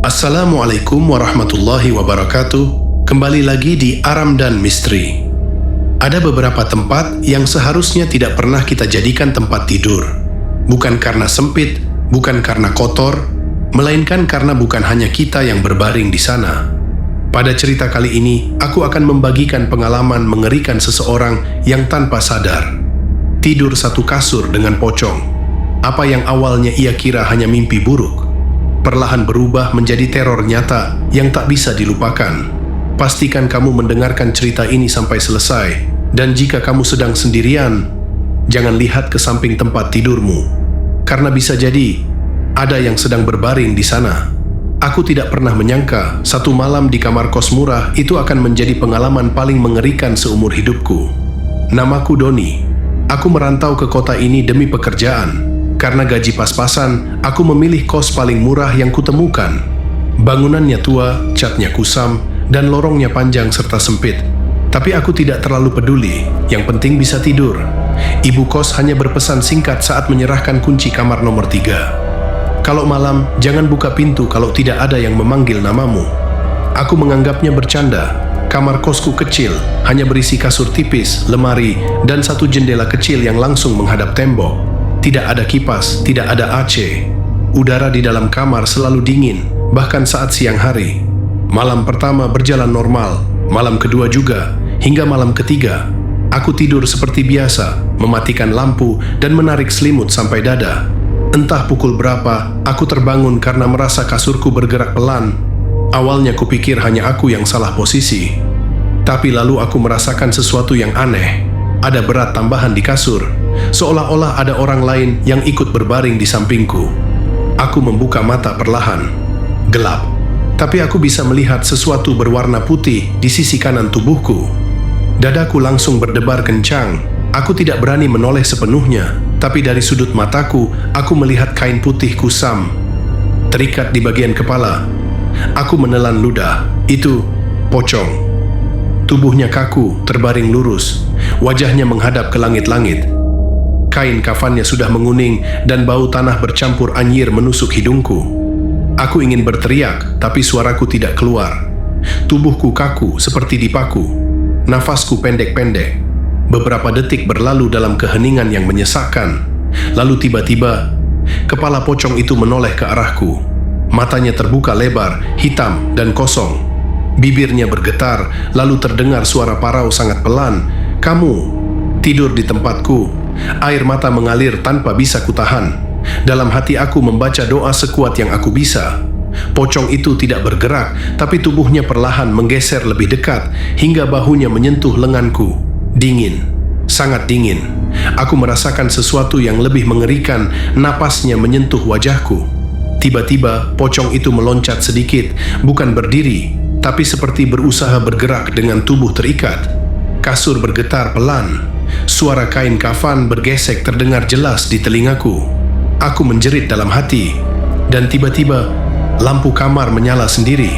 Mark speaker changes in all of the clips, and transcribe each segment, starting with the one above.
Speaker 1: Assalamualaikum warahmatullahi wabarakatuh. Kembali lagi di Aram dan Misteri. Ada beberapa tempat yang seharusnya tidak pernah kita jadikan tempat tidur. Bukan karena sempit, bukan karena kotor, melainkan karena bukan hanya kita yang berbaring di sana. Pada cerita kali ini, aku akan membagikan pengalaman mengerikan seseorang yang tanpa sadar tidur satu kasur dengan pocong. Apa yang awalnya ia kira hanya mimpi buruk, perlahan berubah menjadi teror nyata yang tak bisa dilupakan. Pastikan kamu mendengarkan cerita ini sampai selesai, dan jika kamu sedang sendirian, jangan lihat ke samping tempat tidurmu, karena bisa jadi ada yang sedang berbaring di sana. Aku tidak pernah menyangka satu malam di kamar kos murah itu akan menjadi pengalaman paling mengerikan seumur hidupku. Namaku Doni. Aku merantau ke kota ini demi pekerjaan. Karena gaji pas-pasan, aku memilih kos paling murah yang kutemukan. Bangunannya tua, catnya kusam, dan lorongnya panjang serta sempit. Tapi aku tidak terlalu peduli, yang penting bisa tidur. Ibu kos hanya berpesan singkat saat menyerahkan kunci kamar nomor 3. Kalau malam, jangan buka pintu kalau tidak ada yang memanggil namamu. Aku menganggapnya bercanda. Kamar kosku kecil, hanya berisi kasur tipis, lemari, dan satu jendela kecil yang langsung menghadap tembok. Tidak ada kipas, tidak ada AC. Udara di dalam kamar selalu dingin, bahkan saat siang hari. Malam pertama berjalan normal, malam kedua juga, hingga malam ketiga. Aku tidur seperti biasa, mematikan lampu dan menarik selimut sampai dada. Entah pukul berapa, aku terbangun karena merasa kasurku bergerak pelan. Awalnya kupikir hanya aku yang salah posisi. Tapi lalu aku merasakan sesuatu yang aneh. Ada berat tambahan di kasur, seolah-olah ada orang lain yang ikut berbaring di sampingku. Aku membuka mata perlahan. Gelap, tapi aku bisa melihat sesuatu berwarna putih di sisi kanan tubuhku. Dadaku langsung berdebar kencang. Aku tidak berani menoleh sepenuhnya, tapi dari sudut mataku, aku melihat kain putih kusam terikat di bagian kepala. Aku menelan ludah. Itu pocong. Tubuhnya kaku, terbaring lurus. Wajahnya menghadap ke langit-langit. Kain kafannya sudah menguning dan bau tanah bercampur anyir menusuk hidungku. Aku ingin berteriak, tapi suaraku tidak keluar. Tubuhku kaku seperti dipaku. Nafasku pendek-pendek. Beberapa detik berlalu dalam keheningan yang menyesakkan. Lalu tiba-tiba, kepala pocong itu menoleh ke arahku. Matanya terbuka lebar, hitam, dan kosong. Bibirnya bergetar, lalu terdengar suara parau sangat pelan. "Kamu tidur di tempatku." Air mata mengalir tanpa bisa kutahan. Dalam hati aku membaca doa sekuat yang aku bisa. Pocong itu tidak bergerak, tapi tubuhnya perlahan menggeser lebih dekat, hingga bahunya menyentuh lenganku. Dingin, sangat dingin. Aku merasakan sesuatu yang lebih mengerikan, napasnya menyentuh wajahku. Tiba-tiba, pocong itu meloncat sedikit, bukan berdiri, tapi seperti berusaha bergerak dengan tubuh terikat. Kasur bergetar pelan. Suara kain kafan bergesek terdengar jelas di telingaku. Aku menjerit dalam hati, dan tiba-tiba lampu kamar menyala sendiri.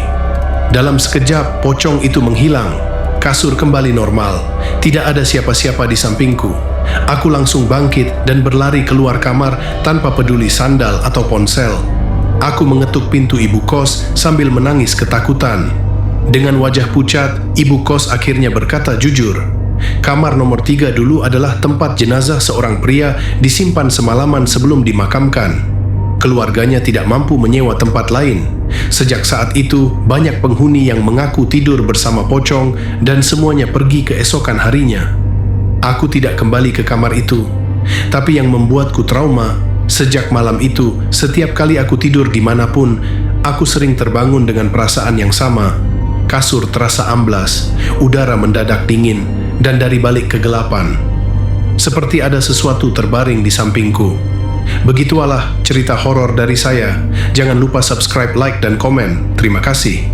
Speaker 1: Dalam sekejap, pocong itu menghilang. Kasur kembali normal. Tidak ada siapa-siapa di sampingku. Aku langsung bangkit dan berlari keluar kamar tanpa peduli sandal atau ponsel. Aku mengetuk pintu ibu kos sambil menangis ketakutan. Dengan wajah pucat, ibu kos akhirnya berkata jujur. Kamar nomor 3 dulu adalah tempat jenazah seorang pria disimpan semalaman sebelum dimakamkan. Keluarganya tidak mampu menyewa tempat lain. Sejak saat itu, banyak penghuni yang mengaku tidur bersama pocong dan semuanya pergi keesokan harinya. Aku tidak kembali ke kamar itu. Tapi yang membuatku trauma, sejak malam itu, setiap kali aku tidur dimanapun, aku sering terbangun dengan perasaan yang sama. Kasur terasa amblas, udara mendadak dingin, dan dari balik kegelapan, seperti ada sesuatu terbaring di sampingku. Begitulah cerita horor dari saya. Jangan lupa subscribe, like, dan komen. Terima kasih.